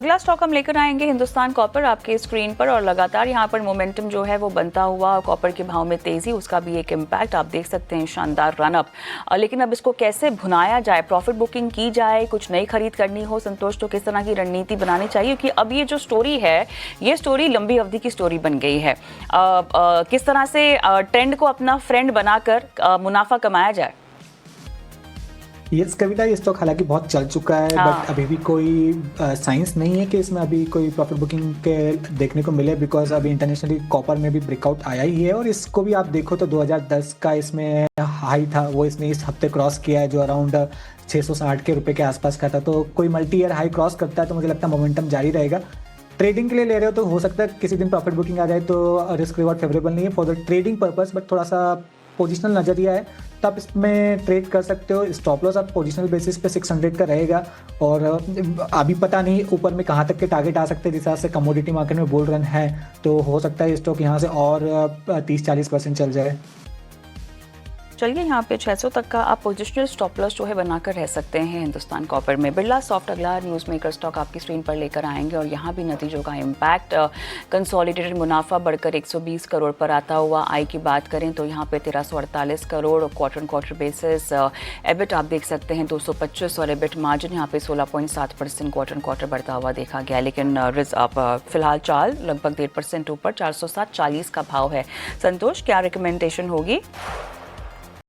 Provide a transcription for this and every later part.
अगला स्टॉक हम लेकर आएंगे हिंदुस्तान कॉपर आपके स्क्रीन पर। और लगातार यहाँ पर मोमेंटम जो है वो बनता हुआ, कॉपर के भाव में तेजी, उसका भी एक इम्पैक्ट आप देख सकते हैं, शानदार रनअप। लेकिन अब इसको कैसे भुनाया जाए, प्रॉफिट बुकिंग की जाए, कुछ नई खरीद करनी हो संतोष, तो किस तरह की रणनीति बनानी चाहिए? क्योंकि अब ये जो स्टोरी है, ये स्टोरी लंबी अवधि की स्टोरी बन गई है। किस तरह से ट्रेंड को अपना फ्रेंड बनाकर मुनाफा कमाया जाए? यस कविता, ये स्टॉक हालांकि बहुत चल चुका है, बट अभी भी कोई साइंस नहीं है कि इसमें अभी कोई प्रॉफिट बुकिंग के देखने को मिले, बिकॉज अभी इंटरनेशनली कॉपर में भी ब्रेकआउट आया ही है। और इसको भी आप देखो तो 2010 का इसमें हाई था, वो इसने इस हफ्ते क्रॉस किया है, जो अराउंड 660 के रुपए के आसपास का था। तो कोई मल्टी ईयर हाई क्रॉस करता है तो मुझे लगता है मोमेंटम जारी रहेगा। ट्रेडिंग के लिए ले रहे हो तो हो सकता है किसी दिन प्रॉफिट बुकिंग आ जाए, तो रिस्क रिवॉर्ड फेवरेबल नहीं है for the trading purpose, but थोड़ा सा पोजिशनल नजरिया है तो आप इसमें ट्रेड कर सकते हो। स्टॉप लॉस आप पोजिशनल बेसिस पे 600 का रहेगा। और अभी पता नहीं ऊपर में कहाँ तक के टारगेट आ सकते हैं, जिस हिसाब से कमोडिटी मार्केट में बुल रन है, तो हो सकता है स्टॉक यहाँ से और 30-40% चल जाए। चलिए, यहाँ पे 600 तक का आप पोजिशनल स्टॉप लॉस जो है बनाकर रह सकते हैं हिंदुस्तान कॉपर में। बिरला सॉफ्ट अगला न्यूज़ मेकर स्टॉक आपकी स्क्रीन पर लेकर आएंगे और यहाँ भी नतीजों का इम्पैक्ट। कंसोलिडेटेड मुनाफा बढ़कर 120 करोड़ पर आता हुआ। आई की बात करें तो यहाँ पे 1348 crore quarter quarter basis. EBIT आप देख सकते हैं 225 और एबिट मार्जिन यहाँ पे 16.7% क्वार्टर क्वार्टर बढ़ता हुआ देखा गया। लेकिन आप फिलहाल चाल लगभग 1.5% ऊपर 407.40 का भाव है। संतोष, क्या रिकमेंडेशन होगी?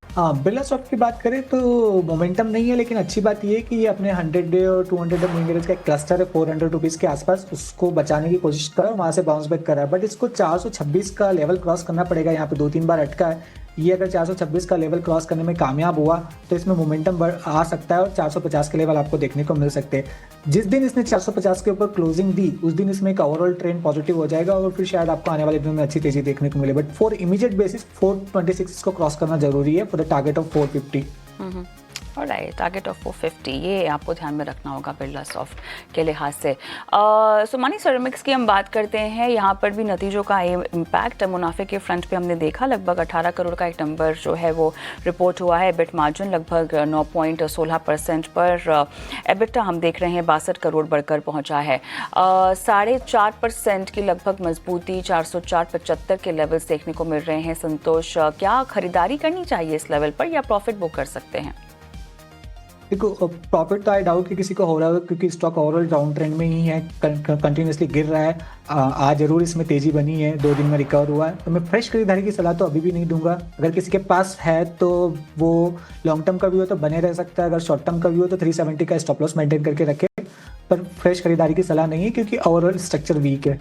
हाँ, बिरला सॉफ्ट की बात करें तो मोमेंटम नहीं है, लेकिन अच्छी बात यह है कि ये अपने 100 डे और 200 डे मूविंग एवरेज का एक क्लस्टर है 400 रुपीज़ के आसपास, उसको बचाने की कोशिश करा और वहाँ से बाउंस बैक करा है। बट इसको 426 का लेवल क्रॉस करना पड़ेगा। यहाँ पे 2-3 बार अटका है। ये अगर 426 का लेवल क्रॉस करने में कामयाब हुआ तो इसमें मोमेंटम आ सकता है और 450 के लेवल आपको देखने को मिल सकते हैं। जिस दिन इसने 450 के ऊपर क्लोजिंग दी, उस दिन इसमें एक ओवरऑल ट्रेंड पॉजिटिव हो जाएगा और फिर शायद आपको आने वाले दिनों में अच्छी तेजी देखने को मिले। बट फॉर इमीडिएट बेसिस 426 को क्रॉस करना जरूरी है for the target of 450। Alright, target of 450, ये आपको ध्यान में रखना होगा बिरला सॉफ्ट के लिहाज से। सोमानी सेरेमिक्स की हम बात करते हैं। यहाँ पर भी नतीजों का इम्पैक्ट मुनाफे के फ्रंट पे हमने देखा। लगभग 18 करोड़ का एक नंबर जो है वो रिपोर्ट हुआ है। एबिट मार्जिन लगभग 9.16% पर। एबिटा हम देख रहे हैं 62 करोड़ बढ़कर पहुँचा है। 4.5% की लगभग मजबूती 404.75 के लेवल्स देखने को मिल रहे हैं। संतोष, क्या खरीदारी करनी चाहिए इस लेवल पर या प्रॉफिट बुक कर सकते हैं? देखो, प्रॉफिट तो आई डाउट कि किसी को हो रहा है, क्योंकि स्टॉक ओवरऑल डाउन ट्रेंड में ही है, कंटिन्यूसली गिर रहा है। आज जरूर इसमें तेजी बनी है, 2 दिन में रिकवर हुआ है, तो मैं फ्रेश खरीदारी की सलाह तो अभी भी नहीं दूंगा। अगर किसी के पास है तो वो लॉन्ग टर्म का भी हो तो बने रह सकता है, अगर शॉर्ट टर्म का भी हो तो 370 का स्टॉप लॉस मेंटेन करके रखे, पर फ्रेश खरीदारी की सलाह नहीं है क्योंकि ओवरऑल स्ट्रक्चर वीक है।